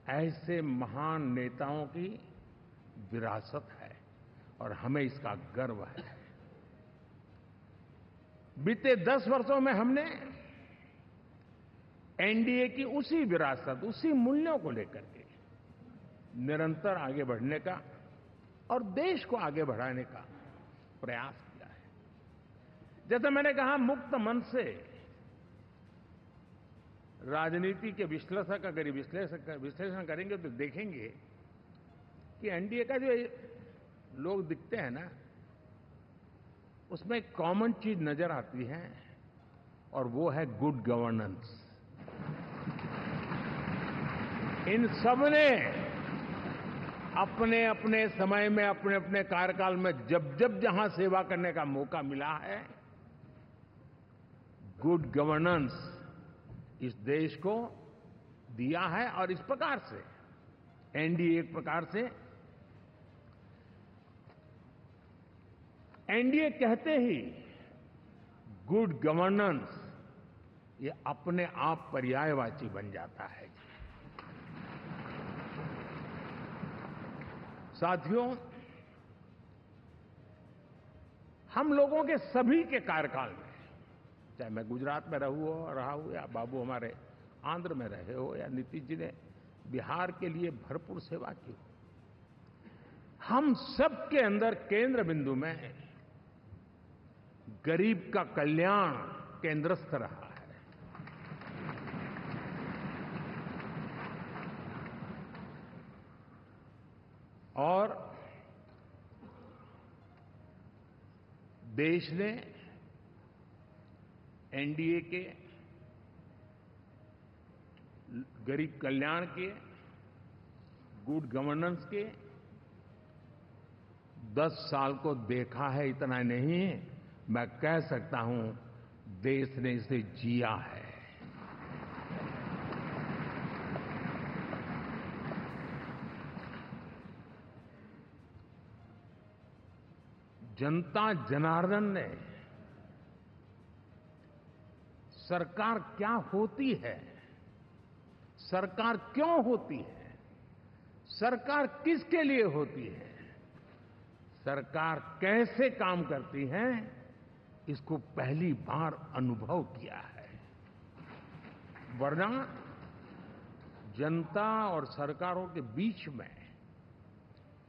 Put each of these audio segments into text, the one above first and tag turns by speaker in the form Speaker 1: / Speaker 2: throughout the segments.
Speaker 1: ऐसे महान नेताओं की विरासत है और हमें इसका गर्व है। बीते 10 वर्षों में हमने एनडीए की उसी विरासत, उसी मूल्यों को लेकर के निरंतर आगे बढ़ने का और देश को आगे बढ़ाने का प्रयास किया है। जैसे मैंने कहा, मुक्त मन से राजनीति के विश्लेषक अगर विश्लेषण करेंगे तो देखेंगे कि एनडीए का जो लोग दिखते हैं ना, उसमें एक कॉमन चीज नजर आती है और वो है गुड गवर्नेंस। इन सब ने अपने अपने समय में, अपने अपने कार्यकाल में जब जब जहां सेवा करने का मौका मिला है, गुड गवर्नेंस इस देश को दिया है। और इस प्रकार से एनडीए एक प्रकार से, एनडीए कहते ही गुड गवर्नेंस ये अपने आप पर्यायवाची बन जाता है। साथियों, हम लोगों के सभी के कार्यकाल में, चाहे मैं गुजरात में रहा हूं या बाबू हमारे आंध्र में रहे हो या नीतीश जी ने बिहार के लिए भरपूर सेवा की हो, हम सबके अंदर केंद्र बिंदु में गरीब का कल्याण केंद्रस्थ रहा है। और देश ने एनडीए के गरीब कल्याण के, गुड गवर्नेंस के 10 साल को देखा है। इतना नहीं, मैं कह सकता हूं देश ने इसे जिया है। जनता जनार्दन ने सरकार क्या होती है, सरकार क्यों होती है, सरकार किसके लिए होती है, सरकार कैसे काम करती है, इसको पहली बार अनुभव किया है। वरना जनता और सरकारों के बीच में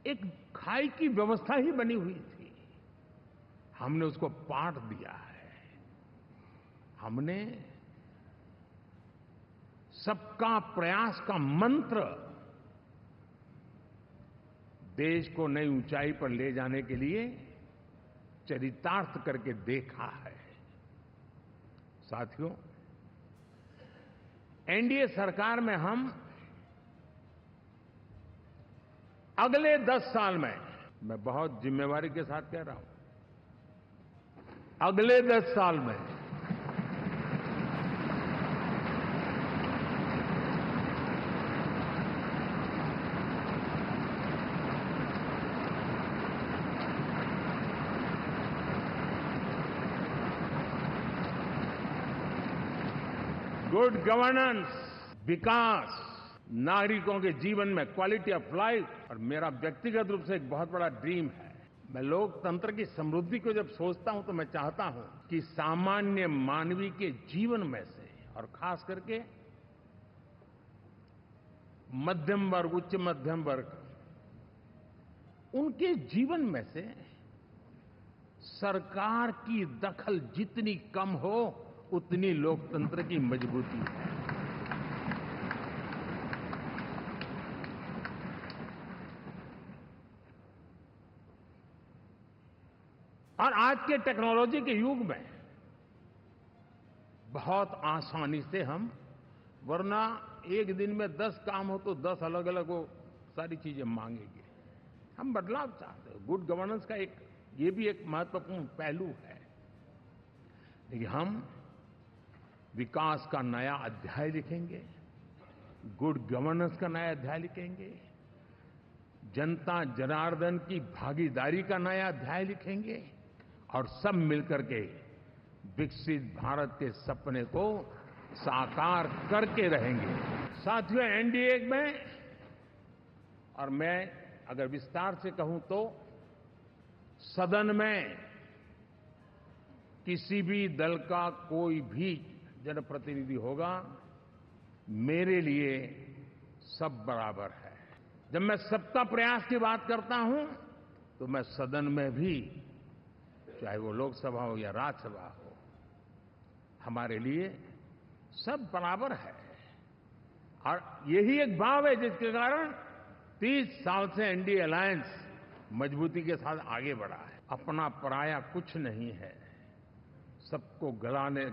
Speaker 1: एक खाई की व्यवस्था ही बनी हुई थी। हमने उसको पाट दिया है। हमने सबका प्रयास का मंत्र देश को नई ऊंचाई पर ले जाने के लिए चरितार्थ करके देखा है। साथियों, एनडीए सरकार में हम अगले 10 साल में, मैं बहुत जिम्मेवारी के साथ कह रहा हूं, अगले 10 साल में गुड गवर्नेंस, विकास, नागरिकों के जीवन में क्वालिटी ऑफ लाइफ, और मेरा व्यक्तिगत रूप से एक बहुत बड़ा ड्रीम है, मैं लोकतंत्र की समृद्धि को जब सोचता हूं तो मैं चाहता हूं कि सामान्य मानवीय के जीवन में से, और खास करके मध्यम वर्ग, उच्च मध्यम वर्ग, उनके जीवन में से सरकार की दखल जितनी कम हो, उतनी लोकतंत्र की मजबूती है। और आज के टेक्नोलॉजी के युग में बहुत आसानी से हम, वरना एक दिन में 10 काम हो तो 10 अलग अलग वो सारी चीजें मांगेंगे। हम बदलाव चाहते हैं। गुड गवर्नेंस का ये भी एक महत्वपूर्ण पहलू है। लेकिन हम विकास का नया अध्याय लिखेंगे, गुड गवर्नेंस का नया अध्याय लिखेंगे, जनता जनार्दन की भागीदारी का नया अध्याय लिखेंगे, और सब मिलकर के विकसित भारत के सपने को साकार करके रहेंगे। साथियों, एनडीए में और मैं अगर विस्तार से कहूं तो सदन में किसी भी दल का कोई भी जनप्रतिनिधि होगा, मेरे लिए सब बराबर है। जब मैं सबका प्रयास की बात करता हूं तो मैं सदन में भी, चाहे वो लोकसभा हो या राज्यसभा हो, हमारे लिए सब बराबर है। और यही एक भाव है जिसके कारण 30 साल से एनडीए अलायंस मजबूती के साथ आगे बढ़ा है। अपना पराया कुछ नहीं है। सबको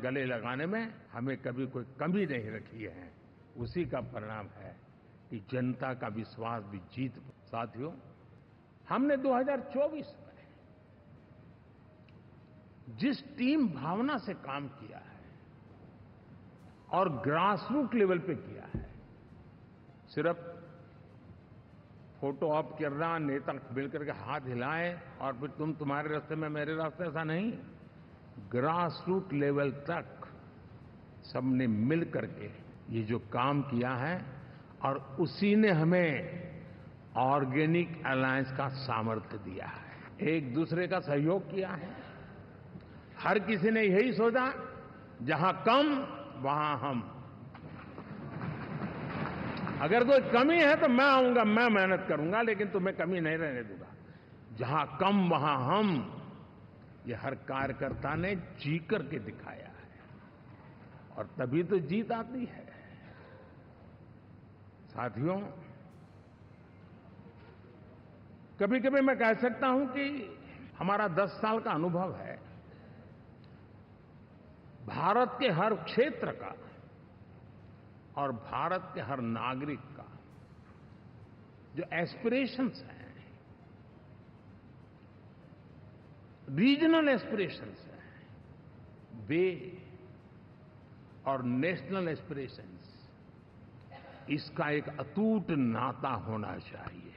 Speaker 1: गले लगाने में हमें कभी कोई कमी नहीं रखी है। उसी का परिणाम है कि जनता का विश्वास भी जीत। साथियों, हमने 2024 में जिस टीम भावना से काम किया है और ग्रासरूट लेवल पे किया है, सिर्फ फोटो ऑप करना, नेता मिलकर के हाथ हिलाएं और फिर तुम्हारे रास्ते में मेरे रास्ते, ऐसा नहीं। ग्रासरूट लेवल तक सबने मिल करके ये जो काम किया है और उसी ने हमें ऑर्गेनिक अलायंस का सामर्थ्य दिया है। एक दूसरे का सहयोग किया है। हर किसी ने यही सोचा, जहां कम वहां हम। अगर कोई कमी है तो मैं आऊंगा, मैं मेहनत करूंगा, लेकिन तुम्हें कमी नहीं रहने दूंगा। जहां कम वहां हम, ये हर कार्यकर्ता ने जी करके दिखाया है और तभी तो जीत आती है। साथियों, कभी कभी मैं कह सकता हूं कि हमारा 10 साल का अनुभव है भारत के हर क्षेत्र का और भारत के हर नागरिक का जो एस्पिरेशंस हैं, रीजनल एस्पिरेशंस हैं, वे और नेशनल एस्पिरेशंस, इसका एक अटूट नाता होना चाहिए।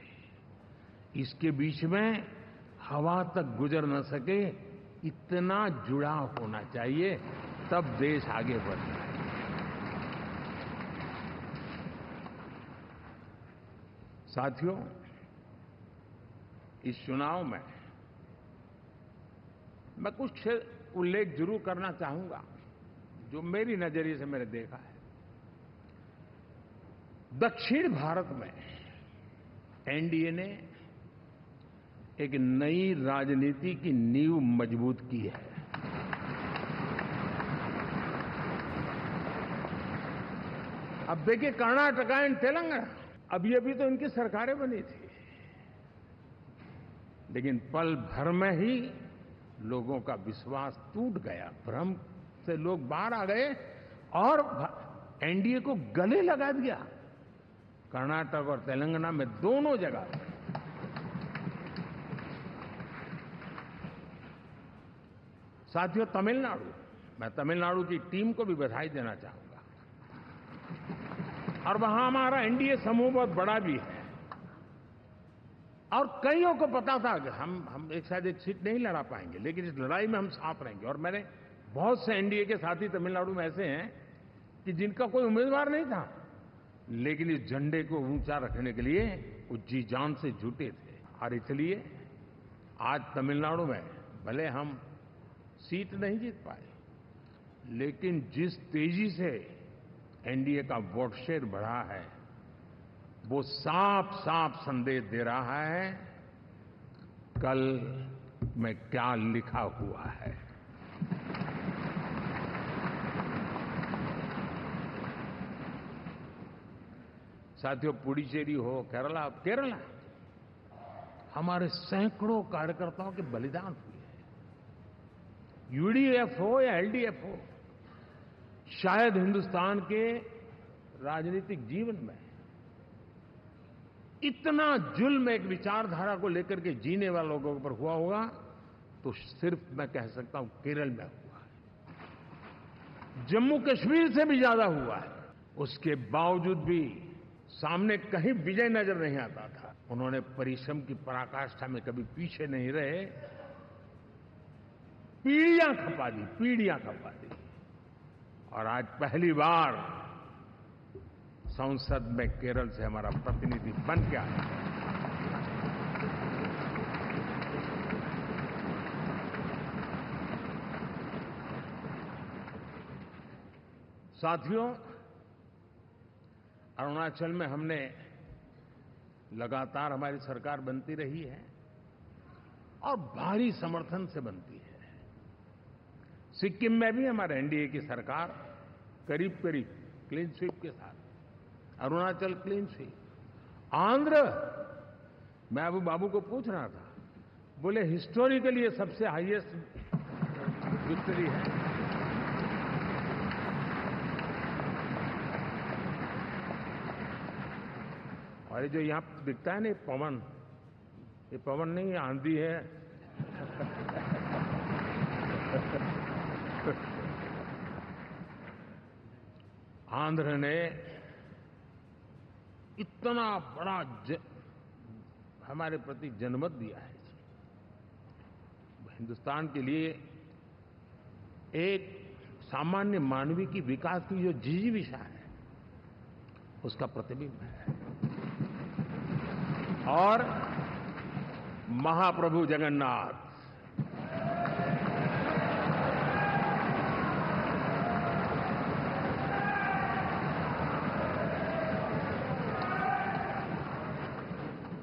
Speaker 1: इसके बीच में हवा तक गुजर न सके, इतना जुड़ाव होना चाहिए, तब देश आगे बढ़ता है। साथियों, इस चुनाव में मैं कुछ उल्लेख जरूर करना चाहूंगा जो मेरी नजरिए से मैंने देखा है। दक्षिण भारत में एनडीए ने एक नई राजनीति की नींव मजबूत की है। अब देखिए, कर्नाटक एंड तेलंगाना, अभी अभी तो इनकी सरकारें बनी थी, लेकिन पल भर में ही लोगों का विश्वास टूट गया। भ्रम से लोग बाहर आ गए और एनडीए को गले लगा दिया। कर्नाटक और तेलंगाना में दोनों जगह। साथियों, तमिलनाडु, मैं तमिलनाडु की टीम को भी बधाई देना चाहूंगा। और वहां हमारा एनडीए समूह बहुत बड़ा भी है और कईयों को पता था कि हम एक साथ एक सीट नहीं लड़ा पाएंगे, लेकिन इस लड़ाई में हम साथ रहेंगे। और मैंने बहुत से एनडीए के साथी तमिलनाडु में ऐसे हैं कि जिनका कोई उम्मीदवार नहीं था, लेकिन इस झंडे को ऊंचा रखने के लिए वो जी जान से जुटे थे। और इसलिए आज तमिलनाडु में भले हम सीट नहीं जीत पाए, लेकिन जिस तेजी से एनडीए का वोट शेयर बढ़ा है, वो साफ साफ संदेश दे रहा है कल में क्या लिखा हुआ है। साथियों, पुडुचेरी हो, केरला, हमारे सैकड़ों कार्यकर्ताओं के बलिदान हुए हैं। यूडीएफ हो या एलडीएफ हो, शायद हिंदुस्तान के राजनीतिक जीवन में इतना जुल्म एक विचारधारा को लेकर के जीने वाले लोगों पर हुआ होगा तो सिर्फ मैं कह सकता हूं केरल में हुआ है। जम्मू कश्मीर से भी ज्यादा हुआ है। उसके बावजूद भी सामने कहीं विजय नजर नहीं आता था। उन्होंने परिश्रम की पराकाष्ठा में कभी पीछे नहीं रहे, पीढ़ियां खपा दी। और आज पहली बार संसद में केरल से हमारा प्रतिनिधि बन के आया। साथियों, अरुणाचल में हमने लगातार हमारी सरकार बनती रही है और भारी समर्थन से बनती है। सिक्किम में भी हमारे एनडीए की सरकार करीब करीब क्लीन स्वीप के साथ, अरुणाचल क्लीन स्वीप। आंध्र, मैं अबू बाबू को पूछ रहा था, बोले हिस्टोरिकली ये सबसे हाईएस्ट विक्ट्री है। और ये जो यहां दिखता है ना पवन, ये पवन नहीं, ये आंधी है। आंध्र ने इतना बड़ा हमारे प्रति जनमत दिया है। हिंदुस्तान के लिए एक सामान्य मानवी की विकास की जो जिजीविषा है, उसका प्रतिबिंब है। और महाप्रभु जगन्नाथ,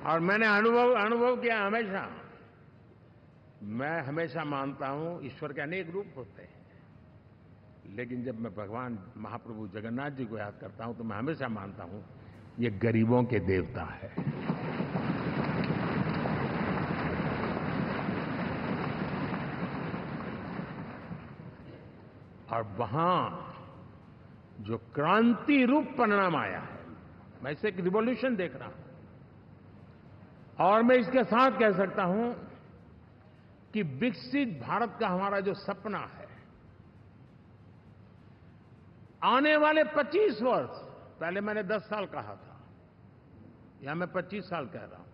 Speaker 1: और मैंने अनुभव किया हमेशा। मैं हमेशा मानता हूं ईश्वर के अनेक रूप होते हैं, लेकिन जब मैं भगवान महाप्रभु जगन्नाथ जी को याद करता हूं तो मैं हमेशा मानता हूं ये गरीबों के देवता है। और वहां जो क्रांति रूप परिणाम आया है, मैं इसे एक रिवॉल्यूशन देख रहा हूं। और मैं इसके साथ कह सकता हूं कि विकसित भारत का हमारा जो सपना है, आने वाले 25 वर्ष, पहले मैंने 10 साल कहा था, यहां मैं 25 साल कह रहा हूं,